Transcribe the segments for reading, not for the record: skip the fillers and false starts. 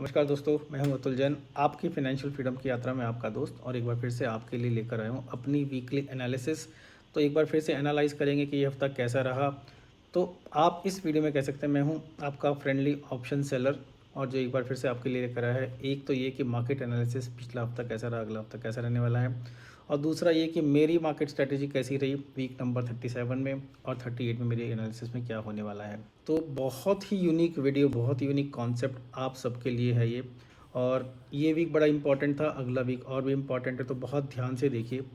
नमस्कार दोस्तों, मैं हूं अतुल जैन। आपकी फाइनेंशियल फ्रीडम की यात्रा में आपका दोस्त और एक बार फिर से आपके लिए लेकर आया हूं अपनी वीकली एनालिसिस। तो एक बार फिर से एनालाइज करेंगे कि ये हफ्ता कैसा रहा। तो आप इस वीडियो में कह सकते हैं मैं हूं आपका फ्रेंडली ऑप्शन सेलर, और जो एक बार फिर से आपके लिए लेकर आया है, एक तो ये कि मार्केट एनालिसिस पिछला हफ्ता कैसा रहा, अगला हफ्ता कैसा रहने वाला है, और दूसरा ये कि मेरी मार्केट स्ट्रेटेजी कैसी रही वीक नंबर 37 में और 38 में मेरे एनालिसिस में क्या होने वाला है। तो बहुत ही यूनिक वीडियो, बहुत ही यूनिक कॉन्सेप्ट आप सबके लिए है ये। और ये वीक बड़ा इंपॉर्टेंट था, अगला वीक और भी इम्पॉर्टेंट है, तो बहुत ध्यान से देखिए।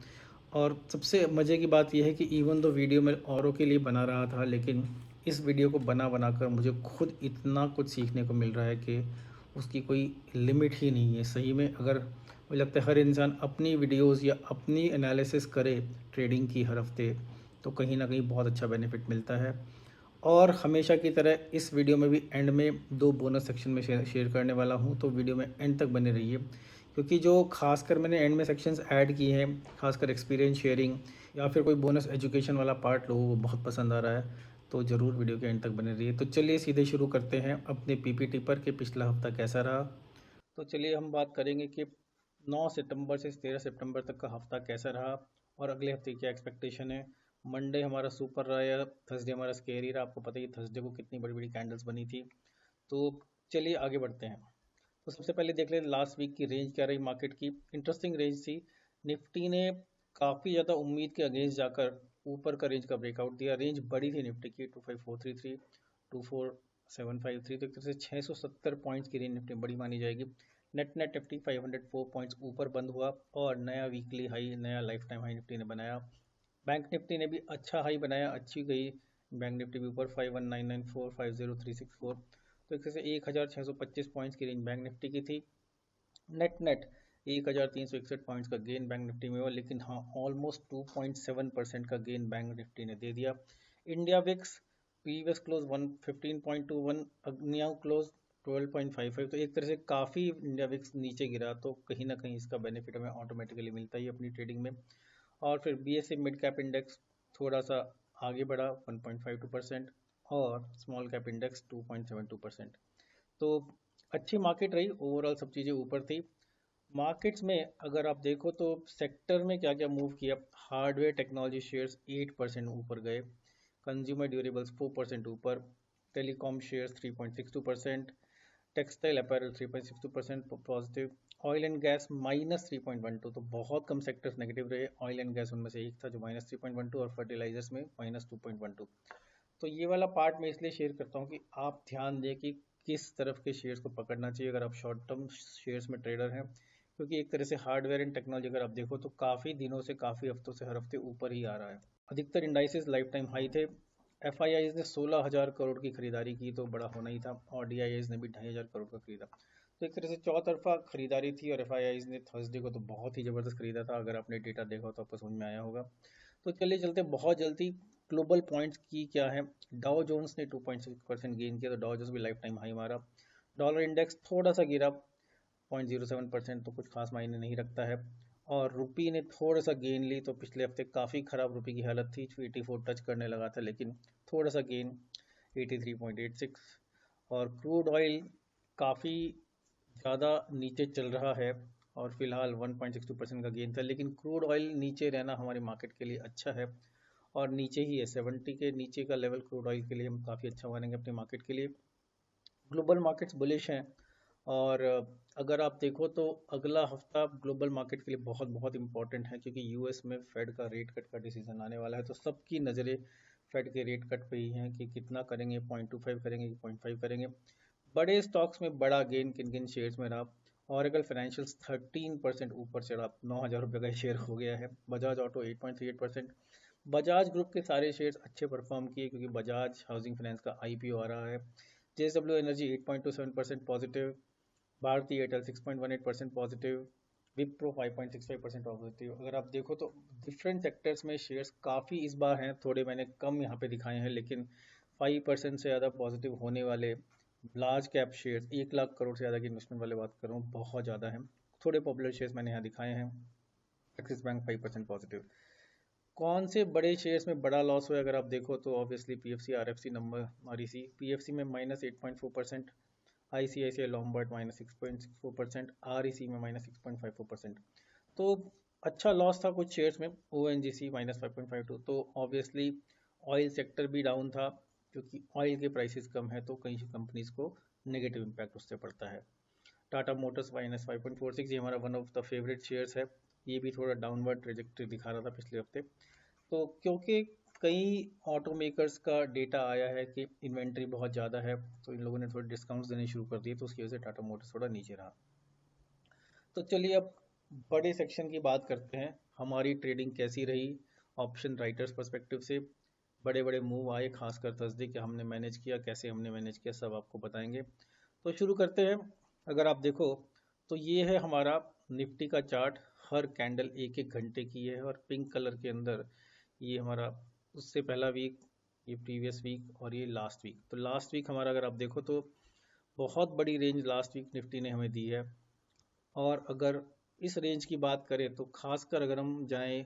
और सबसे मज़े की बात यह है कि इवन दो वीडियो मैं औरों के लिए बना रहा था, लेकिन इस वीडियो को बना बना कर मुझे खुद इतना कुछ सीखने को मिल रहा है कि उसकी कोई लिमिट ही नहीं है। सही में अगर मुझे लगता है हर इंसान अपनी वीडियोस या अपनी एनालिसिस करे ट्रेडिंग की हर हफ्ते, तो कहीं ना कहीं बहुत अच्छा बेनिफिट मिलता है। और हमेशा की तरह इस वीडियो में भी एंड में दो बोनस सेक्शन में शेयर करने वाला हूँ, तो वीडियो में एंड तक बने रहिए, क्योंकि जो खासकर मैंने एंड में सेक्शंस ऐड किए हैं, खासकर एक्सपीरियंस शेयरिंग या फिर कोई बोनस एजुकेशन वाला पार्ट लोगों को बहुत पसंद आ रहा है। तो ज़रूर वीडियो के एंड तक बने रहिए। तो चलिए सीधे शुरू करते हैं अपने पीपीटी पर कि पिछला हफ्ता कैसा रहा। तो चलिए हम बात करेंगे कि 9 सितंबर से 13 सितंबर तक का हफ्ता कैसा रहा और अगले हफ्ते की क्या एक्सपेक्टेशन है। मंडे हमारा सुपर रहा या थर्सडे हमारा स्केरी रहा, आपको पता ही थर्सडे को कितनी बड़ी बड़ी कैंडल्स बनी थी। तो चलिए आगे बढ़ते हैं। तो सबसे पहले देख लें लास्ट वीक की रेंज क्या रही मार्केट की। इंटरेस्टिंग रेंज थी। निफ्टी ने काफ़ी ज़्यादा उम्मीद के अगेंस्ट जाकर ऊपर का रेंज का ब्रेकआउट दिया। रेंज बड़ी थी निफ्टी की 25433 24753, तो एक तरह से 670 पॉइंट्स की रेंज निफ्टी बड़ी मानी जाएगी। नेट नेट निफ्टी 504 पॉइंट्स ऊपर बंद हुआ और नया वीकली हाई, नया लाइफ टाइम हाई निफ्टी ने बनाया। बैंक निफ्टी ने भी अच्छा हाई बनाया, अच्छी गई बैंक निफ्टी भी ऊपर 51994 50364, तो एक तरह से 1625 पॉइंट्स की रेंज बैंक निफ्टी की थी। नेट नेट 1361 पॉइंट्स का गेन बैंक निफ्टी में हुआ, लेकिन हाँ ऑलमोस्ट 2.7% का गेन बैंक निफ्टी ने दे दिया। India VIX previous close 115.21, new close 12.55, तो एक तरह से काफ़ी इंडिया विक्स नीचे गिरा, तो कहीं ना कहीं इसका बेनिफिट हमें ऑटोमेटिकली मिलता ही अपनी ट्रेडिंग में। और फिर बीएसई मिड कैप इंडेक्स थोड़ा सा आगे बढ़ा 1.52%, और स्मॉल कैप इंडेक्स 2.72%। तो अच्छी मार्केट रही ओवरऑल, सब चीज़ें ऊपर थी। मार्केट्स में अगर आप देखो तो सेक्टर में क्या क्या मूव किया। हार्डवेयर टेक्नोलॉजी शेयर्स 8% ऊपर गए, कंज्यूमर ड्यूरेबल्स 4% ऊपर, telecom shares 3.62%, textile apparel 3.62% positive, oil and gas -3.12, तो बहुत कम सेक्टर्स नेगेटिव रहे। ऑयल एंड गैस उनमें से एक था जो -3.12, और फर्टिलाइजर्स में -2.12। तो ये वाला पार्ट मैं इसलिए शेयर करता हूँ कि आप ध्यान दें कि किस तरफ के शेयर्स को पकड़ना चाहिए अगर आप शॉर्ट टर्म शेयर्स में ट्रेडर हैं, क्योंकि एक तरह से हार्डवेयर एंड टेक्नोलॉजी अगर आप देखो तो काफ़ी दिनों से, काफ़ी हफ्तों से हर हफ्ते ऊपर ही आ रहा है। अधिकतर इंडाइसेस लाइफ टाइम हाई थे। एफ आई आईज ने 16,000 करोड़ की खरीदारी की, तो बड़ा होना ही था, और डी आई आईज ने भी 2,500 करोड़ का खरीदा। तो एक तरह से चौतरफा खरीदारी थी, और एफ आई आईज ने थर्सडे को तो बहुत ही ज़बरदस्त खरीदा था। अगर आपने डेटा देखा हो तो आपको समझ में आया होगा। तो चलिए चलते बहुत जल्दी ग्लोबल पॉइंट्स की क्या है। डाउ जोन्स ने 2.6% गेन किया, तो डाउ जोन्स भी लाइफ टाइम हाई मारा। डॉलर इंडेक्स थोड़ा सा गिरा 0.07%, तो कुछ खास मायने नहीं रखता है। और रुपी ने थोड़ा सा गेन ली, तो पिछले हफ्ते काफ़ी ख़राब रुपी की हालत थी, 84 टच करने लगा था, लेकिन थोड़ा सा गेन 83.86। और क्रूड ऑयल काफ़ी ज़्यादा नीचे चल रहा है, और फिलहाल 1.62% का गेन था, लेकिन क्रूड ऑयल नीचे रहना हमारी मार्केट के लिए अच्छा है, और नीचे ही है 70 के नीचे का लेवल क्रूड ऑयल के लिए हम काफ़ी अच्छा मानेंगे अपनी मार्केट के लिए। ग्लोबल मार्केट्स बुलिश हैं। और अगर आप देखो तो अगला हफ्ता ग्लोबल मार्केट के लिए बहुत बहुत इंपॉर्टेंट है, क्योंकि यूएस में फेड का रेट कट का डिसीजन आने वाला है, तो सबकी नज़रें फेड के रेट कट पे ही हैं कि कितना करेंगे, 0.25 करेंगे कि 0.5 करेंगे। बड़े स्टॉक्स में बड़ा गेन किन किन शेयर्स में रहा। ऑरेकल फाइनेंशियल्स 13% ऊपर चढ़ा, 9,000 रुपये का शेयर हो गया है। बजाज ऑटो 8.38%। बजाज ग्रुप के सारे शेयर्स अच्छे परफॉर्म किए, क्योंकि बजाज हाउसिंग फाइनेंस का आईपीओ आ रहा है। JSW Energy 8.27% positive, Bharti Airtel 6.18% positive, Wipro 5.65% positive. अगर आप देखो तो डिफरेंट सेक्टर्स में शेयर्स काफ़ी इस बार हैं, थोड़े मैंने कम यहाँ पे दिखाए हैं, लेकिन 5% से ज़्यादा पॉजिटिव होने वाले large cap shares, 1 lakh crore से ज़्यादा की इन्वेस्टमेंट वाले बात कर रहा हूँ, बहुत ज़्यादा हैं। थोड़े पॉपुलर शेयर्स मैंने यहाँ दिखाए हैं। Axis bank 5% positive. कौन से बड़े शेयर्स में बड़ा लॉस हुआ अगर आप देखो तो obviously PFC, RFC, number REC. PFC में -8.4%, ICICI लॉम्बार्ड -6.64%, REC में -6.54%। तो अच्छा लॉस था कुछ शेयर्स में, ONGC -5.52। तो ऑब्वियसली ऑयल सेक्टर भी डाउन था, क्योंकि ऑयल के प्राइसेस कम है तो कई कंपनीज को नेगेटिव इम्पैक्ट उससे पड़ता है। टाटा मोटर्स -5.46, ये हमारा one of the favourite shares है। ये भी थोड़ा डाउनवर्ड ट्रेजेक्टरी दिखा रहा था पिछले हफ्ते। तो क्योंकि कई ऑटोमेकर्स का डेटा आया है कि इन्वेंट्री बहुत ज़्यादा है, तो इन लोगों ने थोड़े डिस्काउंट्स देने शुरू कर दिए, तो उसकी वजह से टाटा मोटर्स थोड़ा नीचे रहा। तो चलिए अब बड़े सेक्शन की बात करते हैं, हमारी ट्रेडिंग कैसी रही ऑप्शन राइटर्स पर्सपेक्टिव से। बड़े बड़े मूव आए, खासकर थर्सडे के हमने मैनेज किया, कैसे हमने मैनेज किया सब आपको बताएंगे। तो शुरू करते हैं। अगर आप देखो तो ये है हमारा निफ्टी का चार्ट, हर कैंडल एक एक घंटे की है, और पिंक कलर के अंदर ये हमारा उससे पहला वीक, ये प्रीवियस वीक, और ये लास्ट वीक। तो लास्ट वीक हमारा अगर आप देखो तो बहुत बड़ी रेंज लास्ट वीक निफ्टी ने हमें दी है। और अगर इस रेंज की बात करें तो खासकर अगर हम जाएं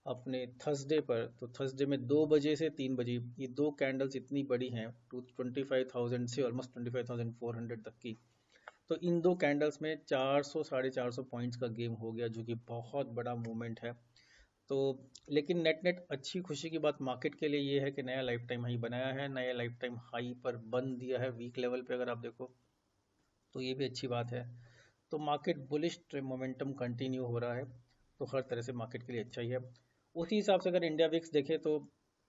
अपने थर्सडे पर, तो थर्सडे में 2 बजे से 3 बजे ये दो कैंडल्स इतनी बड़ी हैं, 25,000 से ऑलमोस्ट 25,400 तक की। तो इन दो कैंडल्स में 400 450 पॉइंट्स का गेम हो गया, जो कि बहुत बड़ा मूवमेंट है। तो लेकिन नेट नेट अच्छी खुशी की बात मार्केट के लिए ये है कि नया लाइफ टाइम हाई बनाया है, नया लाइफ टाइम हाई पर बंद दिया है वीक लेवल पे, अगर आप देखो तो ये भी अच्छी बात है। तो मार्केट बुलिश मोमेंटम कंटिन्यू हो रहा है, तो हर तरह से मार्केट के लिए अच्छा ही है। उसी हिसाब से अगर इंडिया विक्स देखें तो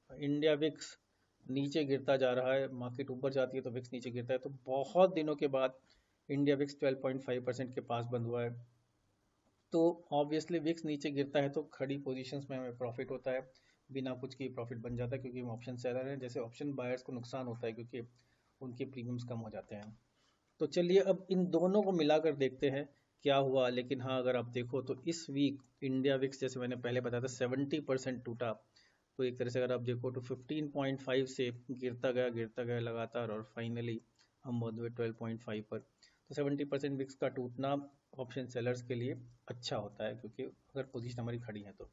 इंडिया विक्स नीचे गिरता जा रहा है, मार्केट ऊपर जाती है तो विक्स नीचे गिरता है। तो बहुत दिनों के बाद इंडिया विक्स 12.5% के पास बंद हुआ है। तो ऑब्वियसली विक्स नीचे गिरता है तो खड़ी पोजीशंस में हमें प्रॉफिट होता है, बिना कुछ के प्रॉफिट बन जाता है, क्योंकि हम ऑप्शन सेलर हैं। जैसे ऑप्शन बायर्स को नुकसान होता है क्योंकि उनके प्रीमियम्स कम हो जाते हैं। तो चलिए अब इन दोनों को मिलाकर देखते हैं क्या हुआ। लेकिन हाँ, अगर आप देखो तो इस वीक इंडिया विक्स, जैसे मैंने पहले बताया था, 70% टूटा। तो एक तरह से अगर आप देखो तो 15.5 से गिरता गया लगातार, और फाइनली हम पहुंच गए 12.5 पर। तो 70% विक्स का टूटना ऑप्शन सेलर्स के लिए अच्छा होता है, क्योंकि अगर पोजीशन हमारी खड़ी है तो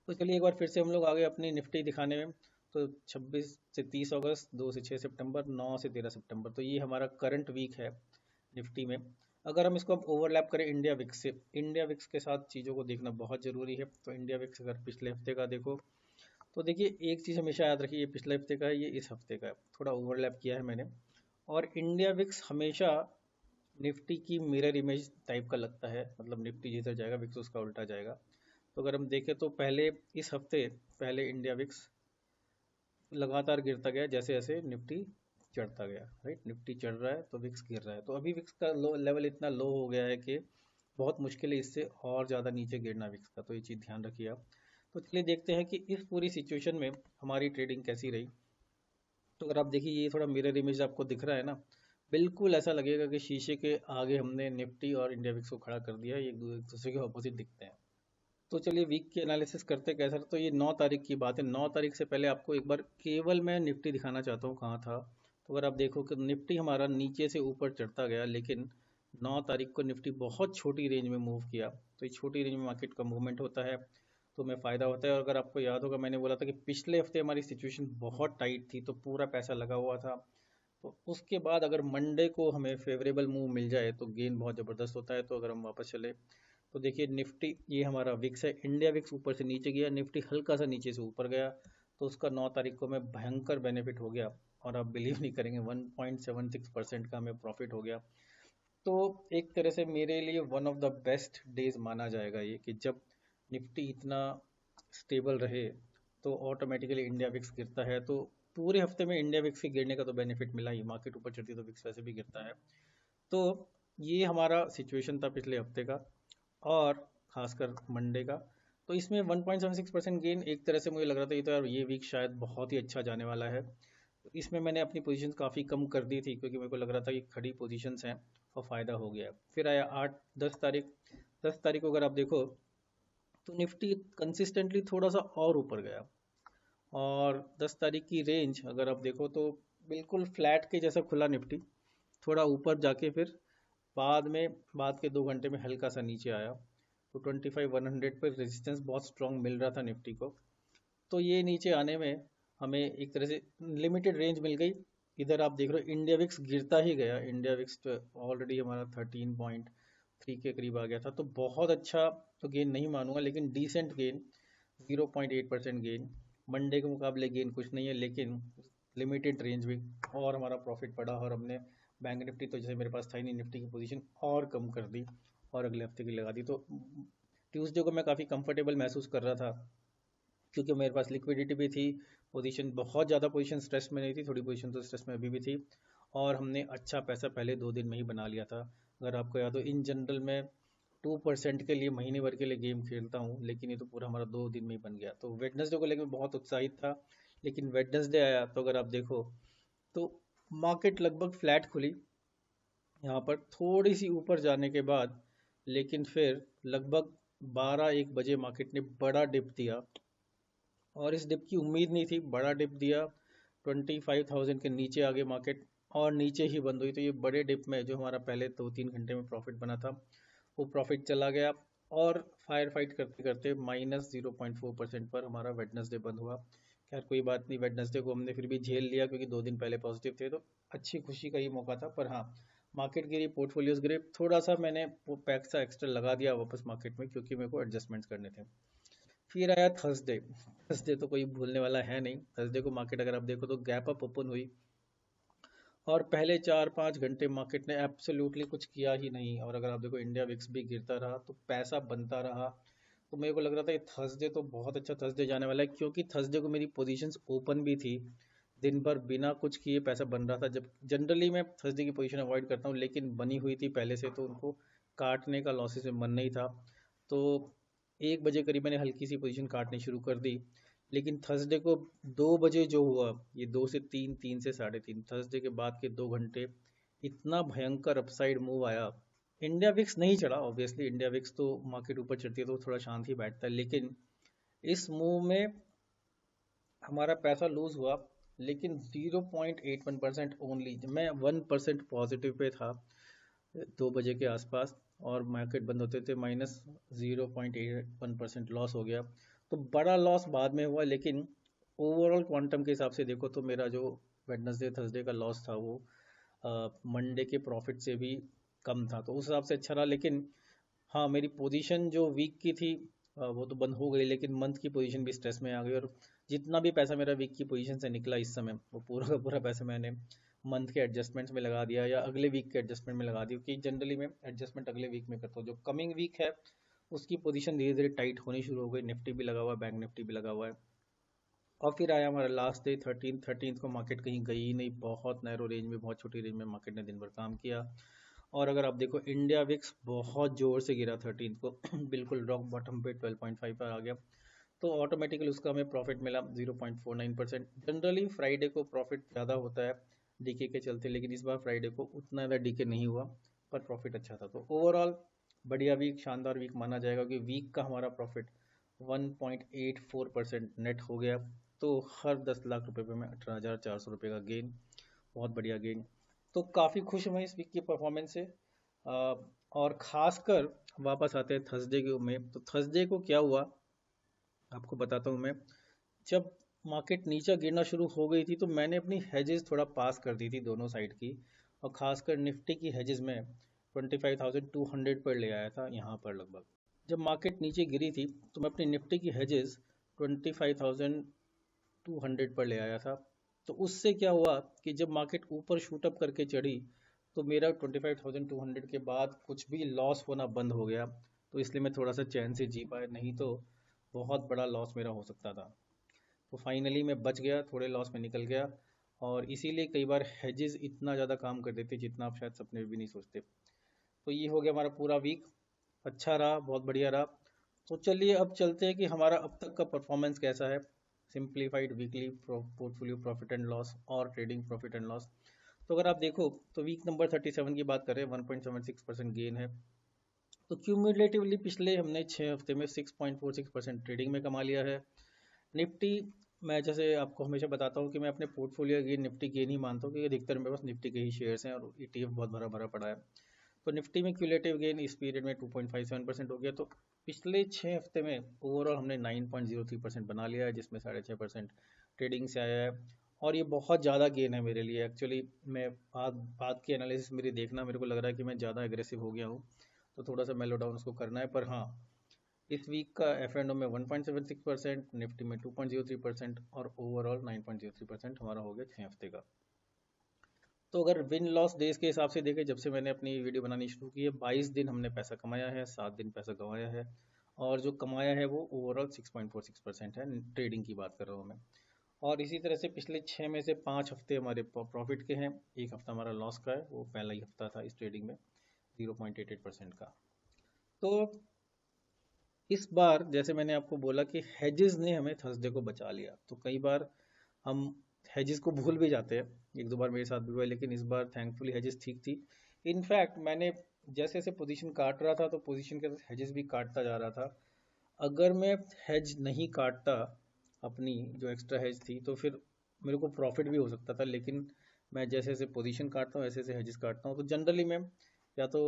चलिए एक बार फिर से हम लोग आ गए अपनी निफ्टी दिखाने में। तो 26 से 30 अगस्त, 2 से 6 सितंबर, 9 से 13 सितंबर, तो ये हमारा करंट वीक है निफ्टी में। अगर हम इसको अब ओवरलैप करें इंडिया विक्स से, इंडिया विक्स के साथ चीज़ों को देखना बहुत ज़रूरी है। तो इंडिया विक्स अगर पिछले हफ्ते का देखो तो देखिए, एक चीज़ हमेशा याद रखिए, ये पिछले हफ्ते का है, ये इस हफ्ते का है, थोड़ा ओवरलैप किया है मैंने। और इंडिया विक्स हमेशा निफ्टी की मिरर इमेज टाइप का लगता है, मतलब निफ्टी जिधर जाएगा विक्स उसका उल्टा जाएगा। तो अगर हम देखें तो पहले इस हफ्ते पहले इंडिया विक्स लगातार गिरता गया, जैसे जैसे निफ्टी चढ़ता गया, राइट। निफ्टी चढ़ रहा है तो विक्स गिर रहा है, तो अभी विक्स का लो लेवल इतना लो हो गया है कि बहुत मुश्किल है इससे और ज़्यादा नीचे गिरना विक्स का। तो ये चीज़ ध्यान रखिए आप। तो चलिए देखते हैं कि इस पूरी सिचुएशन में हमारी ट्रेडिंग कैसी रही। तो अगर आप देखिए, ये थोड़ा मिरर इमेज आपको दिख रहा है ना, बिल्कुल ऐसा लगेगा कि शीशे के आगे हमने निफ्टी और इंडिया विक्स को खड़ा कर दिया है, एक दूसरे के ऑपोजिट दिखते हैं। तो चलिए वीक की एनालिसिस करते कैसा था। तो ये 9 तारीख की बात है। 9 तारीख से पहले आपको एक बार केवल मैं निफ्टी दिखाना चाहता हूँ कहाँ था। तो अगर आप देखो कि निफ्टी हमारा नीचे से ऊपर चढ़ता गया, लेकिन 9 तारीख को निफ्टी बहुत छोटी रेंज में मूव किया। तो ये छोटी रेंज में मार्केट का मूवमेंट होता है तो हमें फ़ायदा होता है। और अगर आपको याद होगा, मैंने बोला था कि पिछले हफ्ते हमारी सिचुएशन बहुत टाइट थी, तो पूरा पैसा लगा हुआ था। तो उसके बाद अगर मंडे को हमें फेवरेबल मूव मिल जाए तो गेन बहुत ज़बरदस्त होता है। तो अगर हम वापस चले तो देखिए, निफ्टी ये हमारा विक्स है, इंडिया विक्स ऊपर से नीचे गया, निफ्टी हल्का सा नीचे से ऊपर गया, तो उसका 9 तारीख को हमें भयंकर बेनिफिट हो गया। और आप बिलीव नहीं करेंगे, 1.76% का हमें प्रॉफिट हो गया। तो एक तरह से मेरे लिए one of the best days माना जाएगा ये, कि जब निफ्टी इतना स्टेबल रहे तो ऑटोमेटिकली इंडिया विक्स गिरता है। तो पूरे हफ्ते में इंडिया विक्स के गिरने का तो बेनिफिट मिला ही, मार्केट ऊपर चढ़ती है तो विक्स वैसे भी गिरता है। तो ये हमारा सिचुएशन था पिछले हफ्ते का, और खासकर मंडे का। तो इसमें 1.76% गेन, एक तरह से मुझे लग रहा था ये तो यार ये वीक शायद बहुत ही अच्छा जाने वाला है। तो इसमें मैंने अपनी पोजीशंस काफ़ी कम कर दी थी, क्योंकि मेरे को लग रहा था कि खड़ी पोजीशंस हैं और फ़ायदा हो गया। फिर आया 8 10 तारीख। 10 तारीख को अगर आप देखो तो निफ्टी कंसिस्टेंटली थोड़ा सा और ऊपर गया, और 10 तारीख की रेंज अगर आप देखो तो बिल्कुल फ्लैट के जैसा खुला निफ्टी, थोड़ा ऊपर जाके फिर बाद के 2 घंटे में हल्का सा नीचे आया। तो 25,100 पर रेजिस्टेंस बहुत स्ट्रांग मिल रहा था निफ्टी को। तो ये नीचे आने में हमें एक तरह से लिमिटेड रेंज मिल गई इधर आप देख रहे हो इंडिया विक्स गिरता ही गया, इंडिया विक्स तो ऑलरेडी हमारा 13.3 के करीब आ गया था, तो बहुत अच्छा तो गेन नहीं मानूंगा, लेकिन डिसेंट गेन, 0.8% गेन। मंडे के मुकाबले गेन कुछ नहीं है, लेकिन लिमिटेड रेंज में और हमारा प्रॉफिट पड़ा, और हमने बैंक निफ्टी तो जैसे मेरे पास था ही नहीं, निफ्टी की पोजीशन और कम कर दी और अगले हफ्ते की लगा दी। तो ट्यूसडे को मैं काफ़ी कंफर्टेबल महसूस कर रहा था, क्योंकि मेरे पास लिक्विडिटी भी थी, पोजीशन बहुत ज़्यादा पोजीशन स्ट्रेस में नहीं थी, थोड़ी पोजीशन तो स्ट्रेस में अभी भी थी, और हमने अच्छा पैसा पहले 2 दिन में ही बना लिया था। अगर आपको याद हो, इन जनरल मैं 2% के लिए महीने भर के लिए गेम खेलता हूँ, लेकिन ये तो पूरा हमारा 2 दिन में ही बन गया। तो वेडनेसडे को लेकर मैं बहुत उत्साहित था, लेकिन वेडनेसडे आया तो अगर आप देखो तो मार्केट लगभग फ्लैट खुली, यहाँ पर थोड़ी सी ऊपर जाने के बाद, लेकिन फिर लगभग 12-1 बजे मार्केट ने बड़ा डिप दिया, और इस डिप की उम्मीद नहीं थी, बड़ा डिप दिया, 25,000 के नीचे आगे मार्केट, और नीचे ही बंद हुई। तो ये बड़े डिप में जो हमारा पहले 2-3 घंटे में प्रॉफिट बना था, वो प्रॉफिट चला गया, और फायर फाइट करते करते -0.4% पर हमारा वेडनेसडे बंद हुआ। खैर कोई बात नहीं, वेडनेसडे को हमने फिर भी झेल लिया, क्योंकि 2 दिन पहले पॉजिटिव थे, तो अच्छी खुशी का ही मौका था। पर हाँ, मार्केट गिरी, पोर्टफोलियोज गिरे, थोड़ा सा मैंने पैसा एक्स्ट्रा लगा दिया वापस मार्केट में, क्योंकि मेरे को एडजस्टमेंट्स करने थे। फिर आया थर्सडे, थर्सडे तो कोई भूलने वाला है नहीं। थर्सडे को मार्केट अगर आप देखो तो गैप अप ओपन हुई, और पहले 4-5 घंटे मार्केट ने एब्सोल्युटली कुछ किया ही नहीं, और अगर आप देखो इंडिया विक्स भी गिरता रहा, तो पैसा बनता रहा। तो मेरे को लग रहा था ये थर्सडे तो बहुत अच्छा थर्सडे जाने वाला है, क्योंकि थर्सडे को मेरी पोजीशंस ओपन भी थी, दिन भर बिना कुछ किए पैसा बन रहा था। जब जनरली मैं थर्सडे की पोजीशन अवॉइड करता हूँ, लेकिन बनी हुई थी पहले से, तो उनको काटने का लॉसेस में मन नहीं था। तो 1 बजे करीब मैंने हल्की सी पोजीशन काटनी शुरू कर दी, लेकिन थर्सडे को 2 बजे जो हुआ, ये 2 से 3, 3 से 3:30, थर्सडे के बाद के 2 घंटे इतना भयंकर अपसाइड मूव आया। इंडिया विक्स नहीं चढ़ा, ऑब्वियसली इंडिया विक्स तो मार्केट ऊपर चढ़ती है तो थोड़ा शांत ही बैठता है, लेकिन इस मूव में हमारा पैसा लूज हुआ, लेकिन 0.81% ओनली। मैं 1% पॉजिटिव पे था 2 बजे के आसपास, और मार्केट बंद होते थे -0.81% लॉस हो गया। तो बड़ा लॉस बाद में हुआ, लेकिन ओवरऑल क्वांटम के हिसाब से देखो तो मेरा जो वेडनेसडे थर्सडे का लॉस था, वो मंडे के प्रॉफिट से भी कम था, तो उस हिसाब से अच्छा रहा। लेकिन हाँ, मेरी पोजीशन जो वीक की थी वो तो बंद हो गई, लेकिन मंथ की पोजीशन भी स्ट्रेस में आ गई, और जितना भी पैसा मेरा वीक की पोजीशन से निकला इस समय, वो पूरा का पूरा पैसा मैंने मंथ के एडजस्टमेंट्स में लगा दिया, या अगले वीक के एडजस्टमेंट में लगा दिया, क्योंकि जनरली मैं एडजस्टमेंट अगले वीक में करता हूँ। जो कमिंग वीक है उसकी पोजीशन धीरे धीरे टाइट होनी शुरू हो गई, निफ्टी भी लगा हुआ है, बैंक निफ्टी भी लगा हुआ है। और फिर आया हमारा लास्ट डे 13 को मार्केट कहीं गई ही नहीं, बहुत नैरो रेंज में, बहुत छोटी रेंज में मार्केट ने दिन भर काम किया। और अगर आप देखो इंडिया विक्स बहुत जोर से गिरा 13 को बिल्कुल रॉक बॉटम पे 12.5 पर आ गया, तो ऑटोमेटिकली उसका हमें प्रॉफिट मिला 0.49%। जनरली फ्राइडे को प्रॉफिट ज़्यादा होता है डीके के चलते, लेकिन इस बार फ्राइडे को उतना ज़्यादा डीके नहीं हुआ, पर प्रॉफिट अच्छा था। तो ओवरऑल बढ़िया वीक, शानदार वीक माना जाएगा, कि वीक का हमारा प्रॉफिट 1.84% नेट हो गया। तो हर 10 लाख रुपए पे में 18,400 रुपये का गेन, बहुत बढ़िया गेन। तो काफ़ी खुश हूँ मैं इस वीक की परफॉर्मेंस से। और ख़ासकर वापस आते हैं थर्सडे के में, तो थर्सडे को क्या हुआ आपको बताता हूँ मैं। जब मार्केट नीचे गिरना शुरू हो गई थी, तो मैंने अपनी हेजेस थोड़ा पास कर दी थी दोनों साइड की, और ख़ासकर निफ्टी की हेजेस में 25,200 पर ले आया था यहाँ पर लगभग। जब मार्केट नीचे गिरी थी, तो मैं अपनी निफ्टी की हेजेस 25,200 पर ले आया था। तो उससे क्या हुआ कि जब मार्केट ऊपर शूटअप करके चढ़ी, तो मेरा 25,200 के बाद कुछ भी लॉस होना बंद हो गया। तो इसलिए मैं थोड़ा सा चैन से जी पाया, नहीं तो बहुत बड़ा लॉस मेरा हो सकता था। तो फाइनली मैं बच गया, थोड़े लॉस में निकल गया, और इसीलिए कई बार हेजेस इतना ज़्यादा काम कर देते जितना आप शायद सपने में भी नहीं सोचते। तो ये हो गया हमारा पूरा वीक, अच्छा रहा, बहुत बढ़िया रहा। तो चलिए अब चलते हैं कि हमारा अब तक का परफॉर्मेंस कैसा है, simplified weekly portfolio profit and loss और ट्रेडिंग प्रॉफिट एंड लॉस। तो अगर आप देखो तो वीक नंबर 37 की बात करें, 1.76% गेन है। तो क्यूमुलेटिवली पिछले हमने 6 हफ्ते में 6.46% ट्रेडिंग में कमा लिया है। निफ्टी, मैं जैसे आपको हमेशा बताता हूँ कि मैं अपने पोर्टफोलियो गेन निफ्टी गेन ही मानता हूँ, क्योंकि अधिकतर मेरे पास निफ्टी के ही शेयर्स हैं, और ETF बहुत भरा भरा पड़ा है। तो निफ्टी में क्यूलेटिव गेन इस पीरियड में 2.57% हो गया। तो पिछले 6 हफ्ते में ओवरऑल हमने 9.03% बना लिया है, जिसमें 6.5% ट्रेडिंग से आया है, और ये बहुत ज़्यादा गेन है मेरे लिए। एक्चुअली मैं बाद बाद की एनालिसिस मेरी देखना, मेरे को लग रहा है कि मैं ज़्यादा एग्रेसिव हो गया हूँ, तो थोड़ा सा मेलो डाउन उसको करना है। पर हाँ, इस वीक का F&O में 1.76%, निफ्टी में 2.03% और ओवरऑल 9.03% हमारा हो गया 6 हफ्ते का। तो अगर विन लॉस डेज के हिसाब से देखें, जब से मैंने अपनी वीडियो बनानी शुरू की है, 22 दिन हमने पैसा कमाया है, 7 दिन पैसा गंवाया है, और जो कमाया है वो ओवरऑल 6.46% है। ट्रेडिंग की बात कर रहा हूँ मैं। और इसी तरह से पिछले 6 में से 5 हफ्ते हमारे प्रॉफिट के हैं, एक हफ्ता हमारा लॉस का है, वो पहला ही हफ्ता था इस ट्रेडिंग में 0.88% का। तो इस बार जैसे मैंने आपको बोला कि हेजेस ने हमें थर्सडे को बचा लिया, तो कई बार हम हेजेस को भूल भी जाते हैं, एक दो बार मेरे साथ भी हुआ, लेकिन इस बार थैंकफुली हेजेस ठीक थी। इनफैक्ट मैंने जैसे जैसे पोजीशन काट रहा था तो पोजीशन के साथ हेजेस भी काटता जा रहा था। अगर मैं हेज नहीं काटता अपनी जो एक्स्ट्रा हेज थी, तो फिर मेरे को प्रॉफिट भी हो सकता था, लेकिन मैं जैसे जैसे पोजीशन काटता हूँ वैसे वैसे हेजेस काटता हूँ। तो जनरली मैं या तो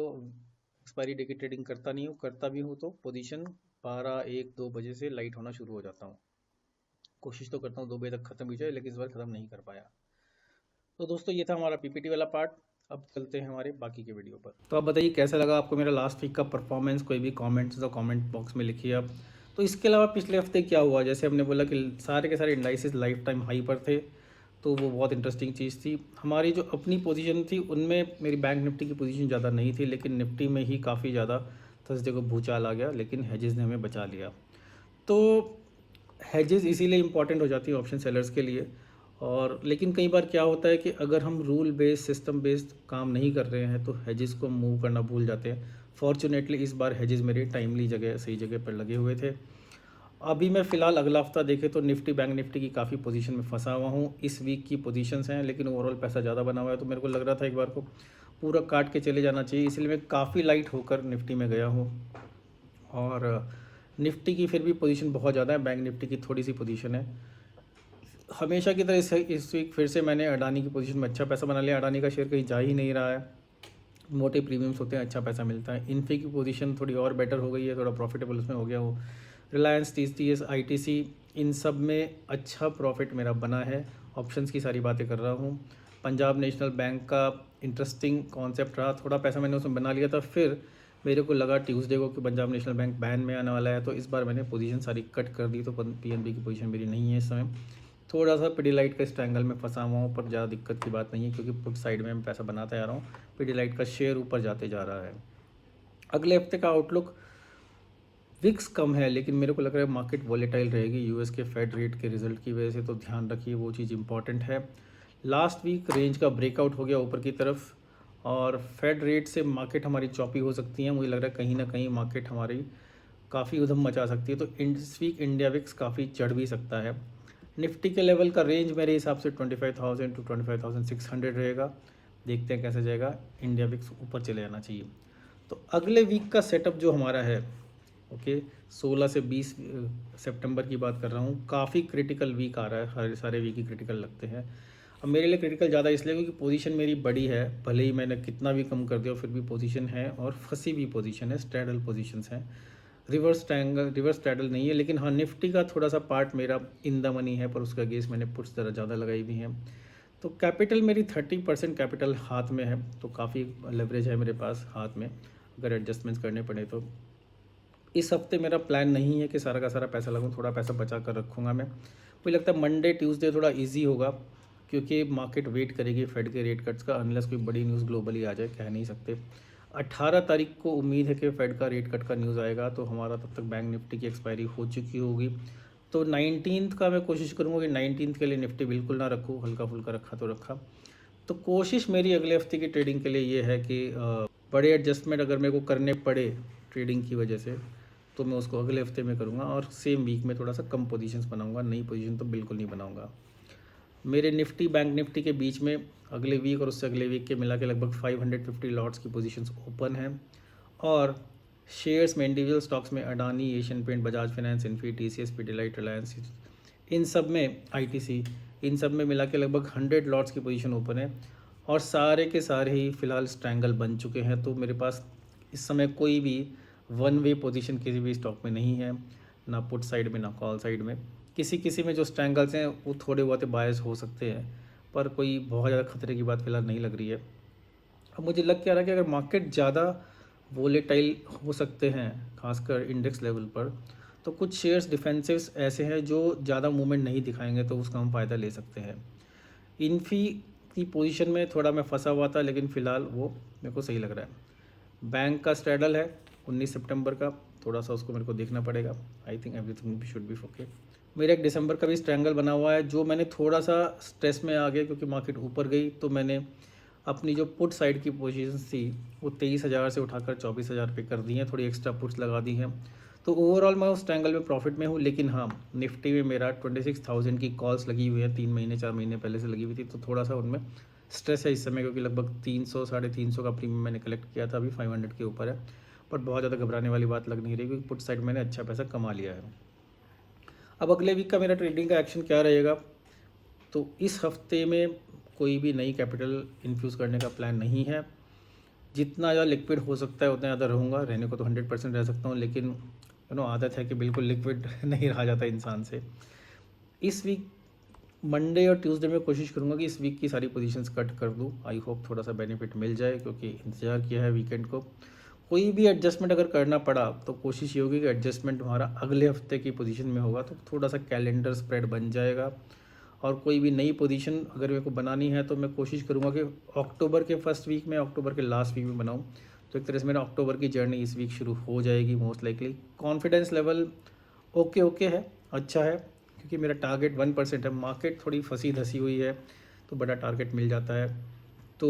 एक्सपायरी डे की ट्रेडिंग करता नहीं हूँ, करता भी हूँ तो पोजीशन 12, 1, 2 बजे से लाइट होना शुरू हो जाता हूँ। कोशिश तो करता हूँ 2 बजे तक खत्म भी जाए, लेकिन इस बार खत्म नहीं कर पाया। तो दोस्तों ये था हमारा पीपीटी वाला पार्ट। अब चलते हैं हमारे बाकी के वीडियो पर। तो आप बताइए कैसा लगा आपको मेरा लास्ट वीक का परफॉर्मेंस। कोई भी कमेंट्स तो कमेंट बॉक्स में लिखिए आप। तो इसके अलावा पिछले हफ्ते क्या हुआ, जैसे हमने बोला कि सारे के सारे इंडाइसिस लाइफ टाइम हाई पर थे, तो वो बहुत इंटरेस्टिंग चीज़ थी। हमारी जो अपनी पोजीशन थी उनमें मेरी बैंक निफ्टी की पोजीशन ज़्यादा नहीं थी, लेकिन निफ्टी में ही काफ़ी ज़्यादा थर्सडे को भूचाल आ गया, लेकिन हेजेस ने हमें बचा लिया। तो हेजेस इसीलिए इम्पॉर्टेंट हो जाती है ऑप्शन सेलर्स के लिए। और लेकिन कई बार क्या होता है कि अगर हम रूल बेस्ड सिस्टम बेस्ड काम नहीं कर रहे हैं तो हेजेस को मूव करना भूल जाते हैं। फॉर्चुनेटली इस बार हेजेस मेरे टाइमली जगह सही जगह पर लगे हुए थे। अभी मैं फ़िलहाल अगला हफ्ता देखे तो निफ्टी बैंक निफ्टी की काफ़ी पोजीशन में फंसा हुआ हूँ। इस वीक की पोजीशंस हैं, लेकिन ओवरऑल पैसा ज़्यादा बना हुआ है, तो मेरे को लग रहा था एक बार को पूरा काट के चले जाना चाहिए, इसलिए मैं काफ़ी लाइट होकर निफ्टी में गया हूँ। और निफ्टी की फिर भी पोजीशन बहुत ज़्यादा है, बैंक निफ्टी की थोड़ी सी पोजीशन है। हमेशा की तरह इस वीक फिर से मैंने अडानी की पोजीशन में अच्छा पैसा बना लिया। अडानी का शेयर कहीं जा ही नहीं रहा है, मोटे प्रीमियम्स होते हैं, अच्छा पैसा मिलता है। इन्फी की पोजीशन थोड़ी और बेटर हो गई है, थोड़ा प्रॉफिटेबल उसमें हो गया हो। रिलायंस, TCS, ITC, इन सब में अच्छा प्रॉफिट मेरा बना है। ऑप्शंस की सारी बातें कर रहा हूँ। पंजाब नेशनल बैंक का इंटरेस्टिंग कॉन्सेप्ट रहा, थोड़ा पैसा मैंने उसमें बना लिया था, फिर मेरे को लगा ट्यूसडे को कि पंजाब नेशनल बैंक बैन में आने वाला है, तो इस बार मैंने पोजीशन सारी कट कर दी। तो PNB की पोजीशन मेरी नहीं है इस समय। थोड़ा सा पिडीलाइट का स्ट्रैंगल में फंसा हुआ हूँ, पर ज़्यादा दिक्कत की बात नहीं है, क्योंकि पुट साइड में मैं पैसा बनाता जा रहा हूँ। पिडीलाइट का शेयर ऊपर जाते जा रहा है। अगले हफ्ते का आउटलुक, विक्स कम है, लेकिन मेरे को लग रहा है मार्केट वॉलेटाइल रहेगी यूएस के फेड रेट के रिजल्ट की वजह से, तो ध्यान रखिए, वो चीज़ इंपॉर्टेंट है। लास्ट वीक रेंज का ब्रेकआउट हो गया ऊपर की तरफ, और फेड रेट से मार्केट हमारी चॉपी हो सकती है। मुझे लग रहा है कहीं ना कहीं मार्केट हमारी काफ़ी उधम मचा सकती है, तो इस वीक इंडिया विक्स काफ़ी चढ़ भी सकता है। निफ्टी के लेवल का रेंज मेरे हिसाब से 25,000 टू 25,600 रहेगा। देखते हैं कैसे जाएगा, इंडिया विक्स ऊपर चले जाना चाहिए। तो अगले वीक का सेटअप जो हमारा है, ओके, 16 से 20 सितंबर की बात कर रहा हूँ, काफ़ी क्रिटिकल वीक आ रहा है। हर सारे वीक ही क्रिटिकल लगते हैं। अब मेरे लिए क्रिटिकल ज़्यादा इसलिए क्योंकि पोजीशन मेरी बड़ी है, भले ही मैंने कितना भी कम कर दिया फिर भी पोजीशन है, और फंसी हुई पोजीशन है, स्ट्रैडल पोजीशंस हैं। रिवर्स स्ट्रैडल नहीं है, लेकिन हाँ, निफ्टी का थोड़ा सा पार्ट मेरा इन द मनी है, पर उसका अगेंस्ट मैंने पुट्स ज़रा ज़्यादा लगाई भी हैं। तो कैपिटल मेरी 30% कैपिटल हाथ में है, तो काफ़ी लेवरेज है मेरे पास हाथ में, अगर एडजस्टमेंट्स करने पड़े तो। इस हफ्ते मेरा प्लान नहीं है कि सारा का सारा पैसा लगाऊं, थोड़ा पैसा बचा कर रखूँगा मैं। मुझे लगता है मंडे ट्यूसडे थोड़ा इजी होगा, क्योंकि मार्केट वेट करेगी फेड के रेट कट्स का, अनलेस कोई बड़ी न्यूज़ ग्लोबली आ जाए, कह नहीं सकते। 18 तारीख को उम्मीद है कि फेड का रेट कट का न्यूज़ आएगा, तो हमारा तब तक बैंक निफ्टी की एक्सपायरी हो चुकी होगी। तो 19 का मैं कोशिश करूँगा कि 19 के लिए निफ्टी बिल्कुल ना रखूँ, हल्का फुल्का रखा तो रखा। तो कोशिश मेरी अगले हफ्ते की ट्रेडिंग के लिए ये है कि बड़े एडजस्टमेंट अगर मेरे को करने पड़े ट्रेडिंग की वजह से, तो मैं उसको अगले हफ्ते में करूँगा, और सेम वीक में थोड़ा सा कम पोजीशंस बनाऊँगा, नई पोजीशन तो बिल्कुल नहीं बनाऊँगा। मेरे निफ्टी बैंक निफ्टी के बीच में अगले वीक और उससे अगले वीक के मिला के लगभग 550 लॉट्स की पोजीशंस ओपन हैं। और शेयर्स में, इंडिविजुअल स्टॉक्स में Adani, Asian Paint, Bajaj Finance, Infy, TCS, Pidilite, Reliance, इन सब में ITC, इन सब में मिला के लगभग 100 लॉट्स की पोजीशन ओपन है, और सारे के सारे ही फ़िलहाल स्ट्रैंगल बन चुके हैं। तो मेरे पास इस समय कोई भी वन वे पोजीशन किसी भी स्टॉक में नहीं है, ना पुट साइड में ना कॉल साइड में। किसी किसी में जो स्ट्रैंगल्स हैं वो थोड़े बहुत बायस हो सकते हैं, पर कोई बहुत ज़्यादा खतरे की बात फ़िलहाल नहीं लग रही है। अब मुझे लग क्या रहा है कि अगर मार्केट ज़्यादा वोलेटाइल हो सकते हैं, खासकर इंडेक्स लेवल पर, तो कुछ शेयर्स डिफेंसिव्स ऐसे हैं जो ज़्यादा मूवमेंट नहीं दिखाएंगे, तो उसका हम फ़ायदा ले सकते हैं। इन्फी की पोजीशन में थोड़ा मैं फंसा हुआ था, लेकिन फ़िलहाल वो मेरे को सही लग रहा है। बैंक का स्ट्रैडल है 19 सितंबर का, थोड़ा सा उसको मेरे को देखना पड़ेगा। I think everything should be okay. मेरा एक दिसंबर का भी स्ट्रैंगल बना हुआ है, जो मैंने थोड़ा सा स्ट्रेस में आ गया क्योंकि मार्केट ऊपर गई, तो मैंने अपनी जो पुट साइड की पोजीशन थी वो 23,000 से उठाकर 24,000 पे कर दी हैं, थोड़ी एक्स्ट्रा पुट्स लगा दी हैं। तो ओवरऑल मैं उस ट्रायंगल में प्रॉफिट में हूँ, लेकिन हाँ, निफ्टी में मेरा 26,000 की कॉल्स लगी हुई है, 3 महीने 4 महीने पहले से लगी हुई थी, तो थोड़ा सा उनमें स्ट्रेस है इस समय, क्योंकि लगभग 300 350 का प्रीमियम मैंने कलेक्ट किया था, अभी 500 के ऊपर है। बट बहुत ज़्यादा घबराने वाली बात लग नहीं रही, क्योंकि पुट साइड मैंने अच्छा पैसा कमा लिया है। अब अगले वीक का मेरा ट्रेडिंग का एक्शन क्या रहेगा, तो इस हफ्ते में कोई भी नई कैपिटल इन्फ्यूज़ करने का प्लान नहीं है। जितना ज़्यादा लिक्विड हो सकता है उतना ज़्यादा रहूँगा, रहने को तो 100% रह सकता हूँ, लेकिन आदत है कि बिल्कुल लिक्विड नहीं रहा जाता इंसान से। इस वीक मंडे और ट्यूसडे में कोशिश करूँगा कि इस वीक की सारी पोजीशंस कट कर दूँ। आई होप थोड़ा सा बेनिफिट मिल जाए, क्योंकि इंतज़ार किया है वीकेंड को। कोई भी एडजस्टमेंट अगर करना पड़ा तो कोशिश ये होगी कि एडजस्टमेंट हमारा अगले हफ्ते की पोजीशन में होगा, तो थोड़ा सा कैलेंडर स्प्रेड बन जाएगा। और कोई भी नई पोजीशन अगर मेरे को बनानी है तो मैं कोशिश करूँगा कि अक्टूबर के फर्स्ट वीक में, अक्टूबर के लास्ट वीक में बनाऊँ। तो एक तरह से मेरा अक्टूबर की जर्नी इस वीक शुरू हो जाएगी most likely. Confidence level okay है, अच्छा है, क्योंकि मेरा टारगेट 1% है। मार्केट थोड़ी फंसी धसी हुई है, तो बड़ा टारगेट मिल जाता है। तो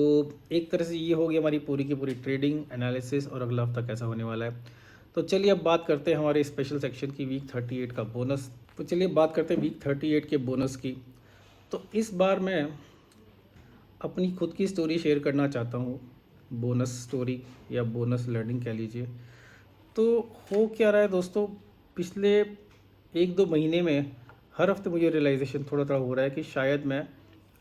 एक तरह से ये होगी हमारी पूरी की पूरी ट्रेडिंग एनालिसिस, और अगला हफ्ता कैसा होने वाला है। तो चलिए अब बात करते हैं हमारे स्पेशल सेक्शन की, वीक 38 का बोनस। तो चलिए बात करते हैं वीक 38 के बोनस की। तो इस बार मैं अपनी खुद की स्टोरी शेयर करना चाहता हूँ, बोनस स्टोरी या बोनस लर्निंग कह लीजिए। तो हो क्या रहा है दोस्तों, पिछले 1-2 महीने में हर हफ्ते मुझे रियलाइजेशन थोड़ा थोड़ा हो रहा है कि शायद मैं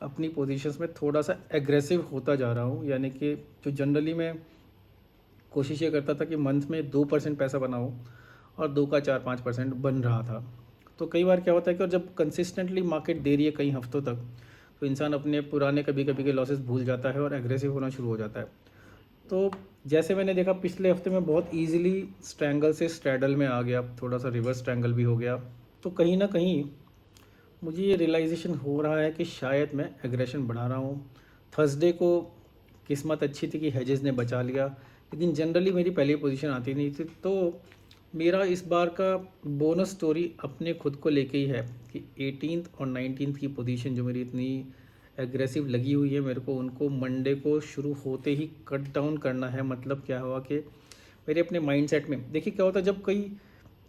अपनी पोजीशंस में थोड़ा सा एग्रेसिव होता जा रहा हूँ। यानी कि जो जनरली मैं कोशिश ये करता था कि मंथ में 2% पैसा बनाऊँ, और 2 का 4-5% बन रहा था। तो कई बार क्या होता है कि और जब कंसिस्टेंटली मार्केट दे रही है कई हफ्तों तक, तो इंसान अपने पुराने कभी कभी के लॉसेस भूल जाता है और एग्रेसिव होना शुरू हो जाता है। तो जैसे मैंने देखा पिछले हफ्ते में बहुत इजीली स्ट्रैंगल से स्ट्रैडल में आ गया, थोड़ा सा रिवर्स स्ट्रैंगल भी हो गया। तो कहीं ना कहीं मुझे ये रियलाइजेशन हो रहा है कि शायद मैं एग्रेशन बढ़ा रहा हूँ। थर्सडे को किस्मत अच्छी थी कि हेजेस ने बचा लिया, लेकिन जनरली मेरी पहली पोजीशन आती नहीं थी। तो मेरा इस बार का बोनस स्टोरी अपने खुद को लेके ही है कि 18th और 19th की पोजीशन जो मेरी इतनी एग्रेसिव लगी हुई है, मेरे को उनको मंडे को शुरू होते ही कट डाउन करना है। मतलब क्या हुआ कि मेरे अपने माइंडसेट में देखिए क्या होता है, जब कई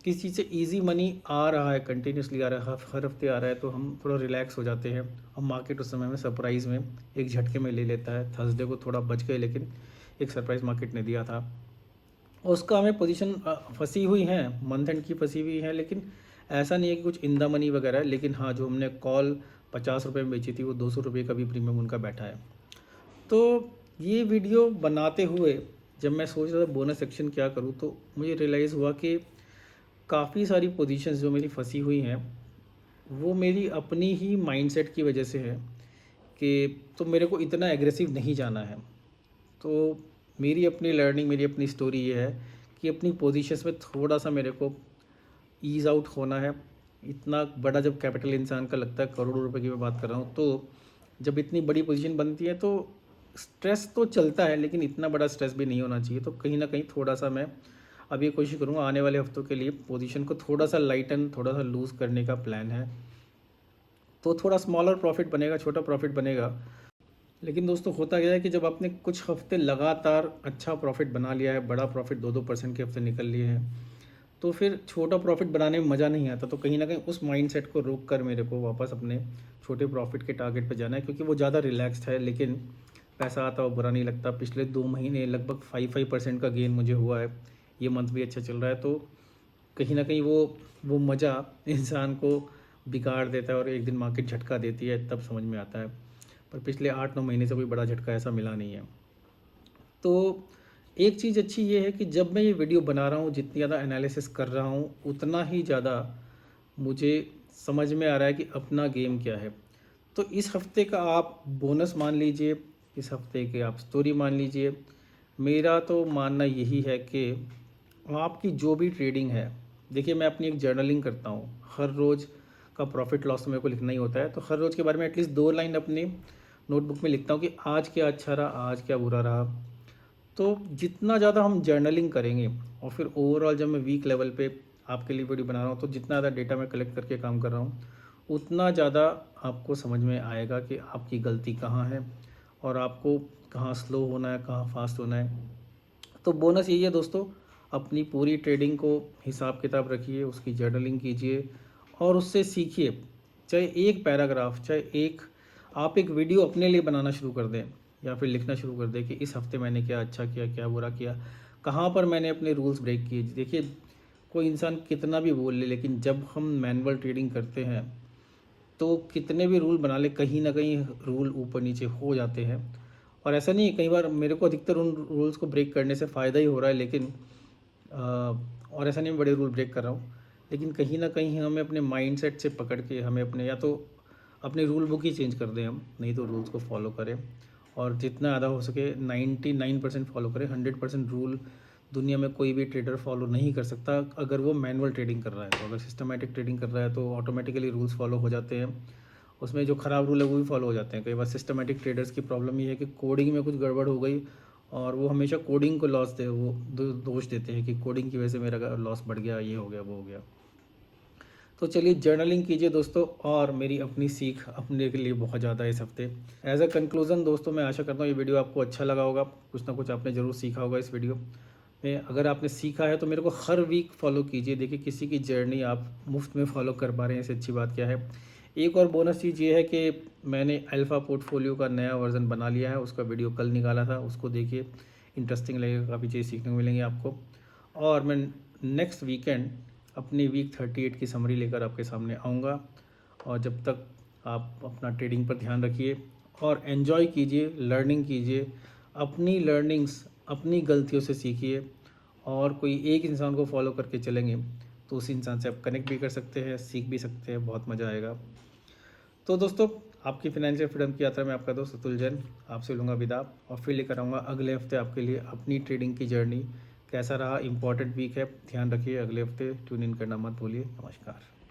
किसी चीज़ से इजी मनी आ रहा है, कंटिन्यूसली आ रहा है, हर हफ्ते आ रहा है, तो हम थोड़ा रिलैक्स हो जाते हैं। हम मार्केट उस समय में सरप्राइज़ में एक झटके में ले लेता है। थर्सडे को थोड़ा बच गए, लेकिन एक सरप्राइज़ मार्केट ने दिया था। और उसका हमें पोजीशन फंसी हुई हैं, मंथ एंड की फंसी हुई है, लेकिन ऐसा नहीं है कि कुछ इन द मनी वगैरह है। लेकिन हाँ, जो हमने कॉल 50 रुपये में बेची थी, वो 200 रुपये का भी प्रीमियम उनका बैठा है। तो ये वीडियो बनाते हुए जब मैं सोच रहा था बोनस सेक्शन क्या करूँ, तो मुझे रियलाइज़ हुआ कि काफ़ी सारी पोजीशंस जो मेरी फंसी हुई हैं, वो मेरी अपनी ही माइंडसेट की वजह से है कि तो मेरे को इतना एग्रेसिव नहीं जाना है। तो मेरी अपनी लर्निंग, मेरी अपनी स्टोरी ये है कि अपनी पोजीशंस में थोड़ा सा मेरे को ईज़ आउट होना है। इतना बड़ा जब कैपिटल इंसान का लगता है, करोड़ों रुपए की मैं बात कर रहा हूँ, तो जब इतनी बड़ी पोजीशन बनती है तो स्ट्रेस तो चलता है, लेकिन इतना बड़ा स्ट्रेस भी नहीं होना चाहिए। तो कहीं ना कहीं थोड़ा सा मैं अब ये कोशिश करूँगा आने वाले हफ्तों के लिए पोजीशन को थोड़ा सा लाइटन, थोड़ा सा लूज़ करने का प्लान है। तो थोड़ा स्मॉलर प्रॉफिट बनेगा, छोटा प्रॉफिट बनेगा। लेकिन दोस्तों होता क्या है कि जब आपने कुछ हफ्ते लगातार अच्छा प्रॉफिट बना लिया है, बड़ा प्रॉफिट 2-2% के हफ्ते निकल लिए हैं, तो फिर छोटा प्रॉफिट बनाने में मज़ा नहीं आता। तो कहीं ना कहीं उस माइंडसेट को रोक कर मेरे को वापस अपने छोटे प्रॉफिट के टारगेट पे जाना है, क्योंकि वो ज़्यादा रिलैक्स्ड है, लेकिन पैसा आता वो बुरा नहीं लगता। पिछले 2 महीने लगभग 5% का गेन मुझे हुआ है। ये मंथ भी अच्छा चल रहा है, तो कहीं ना कहीं वो मज़ा इंसान को बिगाड़ देता है, और एक दिन मार्केट झटका देती है तब समझ में आता है। पर पिछले 8-9 महीने से कोई बड़ा झटका ऐसा मिला नहीं है। तो एक चीज़ अच्छी ये है कि जब मैं ये वीडियो बना रहा हूँ, जितनी ज़्यादा एनालिसिस कर रहा हूँ, उतना ही ज़्यादा मुझे समझ में आ रहा है कि अपना गेम क्या है। तो इस हफ्ते का आप बोनस मान लीजिए, इस हफ्ते के आप स्टोरी मान लीजिए। मेरा तो मानना यही है कि आपकी जो भी ट्रेडिंग है, देखिए मैं अपनी एक जर्नलिंग करता हूँ, हर रोज़ का प्रॉफिट लॉस तो मेरे को लिखना ही होता है, तो हर रोज़ के बारे में एटलीस्ट 2 लाइन अपनी नोटबुक में लिखता हूँ कि आज क्या अच्छा रहा, आज क्या बुरा रहा। तो जितना ज़्यादा हम जर्नलिंग करेंगे और फिर ओवरऑल जब मैं वीक लेवल पे आपके लिए वीडियो बना रहा हूँ, तो जितना ज़्यादा डेटा मैं कलेक्ट करके काम कर रहा हूँ, उतना ज़्यादा आपको समझ में आएगा कि आपकी गलती कहाँ है और आपको कहाँ स्लो होना है, कहाँ फास्ट होना है। तो बोनस यही है दोस्तों, अपनी पूरी ट्रेडिंग को हिसाब किताब रखिए, उसकी जर्नलिंग कीजिए और उससे सीखिए। चाहे एक पैराग्राफ, चाहे एक आप एक वीडियो अपने लिए बनाना शुरू कर दें या फिर लिखना शुरू कर दें कि इस हफ्ते मैंने क्या अच्छा किया, क्या बुरा किया, कहाँ पर मैंने अपने रूल्स ब्रेक किए। देखिए कोई इंसान कितना भी बोल ले, लेकिन जब हम मैनुअल ट्रेडिंग करते हैं तो कितने भी रूल बना ले, कहीं ना कहीं रूल ऊपर नीचे हो जाते हैं। और ऐसा नहीं है, कई बार मेरे को अधिकतर उन रूल्स को ब्रेक करने से फ़ायदा ही हो रहा है, लेकिन और ऐसा नहीं मैं बड़े रूल ब्रेक कर रहा हूँ, लेकिन कहीं ना कहीं हमें अपने माइंडसेट से पकड़ के हमें अपने या तो अपनी रूल बुक ही चेंज कर दें हम, नहीं तो रूल्स को फॉलो करें और जितना ज़्यादा हो सके 99% फॉलो करें। 100% रूल दुनिया में कोई भी ट्रेडर फॉलो नहीं कर सकता अगर वो मैनुअल ट्रेडिंग कर रहा है। तो अगर सिस्टमेटिक ट्रेडिंग कर रहा है तो ऑटोमेटिकली रूल्स फॉलो हो जाते हैं, उसमें जो ख़राब रूल है वो भी फॉलो हो जाते हैं। कई बार सिस्टमेटिक ट्रेडर्स की प्रॉब्लम ये है कि कोडिंग में कुछ गड़बड़ हो गई और वो हमेशा कोडिंग को लॉस दे वो दोष देते हैं कि कोडिंग की वजह से मेरा लॉस बढ़ गया, ये हो गया, वो हो गया। तो चलिए जर्नलिंग कीजिए दोस्तों, और मेरी अपनी सीख अपने के लिए बहुत ज़्यादा है इस हफ्ते। एज अ कंक्लूज़न दोस्तों, मैं आशा करता हूँ ये वीडियो आपको अच्छा लगा होगा, कुछ ना कुछ आपने ज़रूर सीखा होगा इस वीडियो में। अगर आपने सीखा है तो मेरे को हर वीक फॉलो कीजिए। देखिए किसी की जर्नी आप मुफ्त में फॉलो कर पा रहे हैं, इससे अच्छी बात क्या है। एक और बोनस चीज़ ये है कि मैंने अल्फ़ा पोर्टफोलियो का नया वर्जन बना लिया है, उसका वीडियो कल निकाला था, उसको देखिए, इंटरेस्टिंग लगेगा, काफ़ी चीज़ सीखने को मिलेंगी आपको। और मैं नेक्स्ट वीकेंड अपनी वीक 38 की समरी लेकर आपके सामने आऊँगा। और जब तक आप अपना ट्रेडिंग पर ध्यान रखिए और एन्जॉय कीजिए, लर्निंग कीजिए, अपनी लर्निंग्स अपनी गलतियों से सीखिए। और कोई एक इंसान को फॉलो करके चलेंगे तो उस इंसान से आप कनेक्ट भी कर सकते हैं, सीख भी सकते हैं, बहुत मज़ा आएगा। तो दोस्तों, आपकी फाइनेंशियल फ्रीडम की यात्रा में आपका दोस्त अतुल जैन आपसे लूँगा विदा और फिर लेकर आऊँगा अगले हफ्ते आपके लिए अपनी ट्रेडिंग की जर्नी। कैसा रहा, इंपॉर्टेंट वीक है, ध्यान रखिए। अगले हफ्ते ट्यून इन करना मत भूलिए। नमस्कार।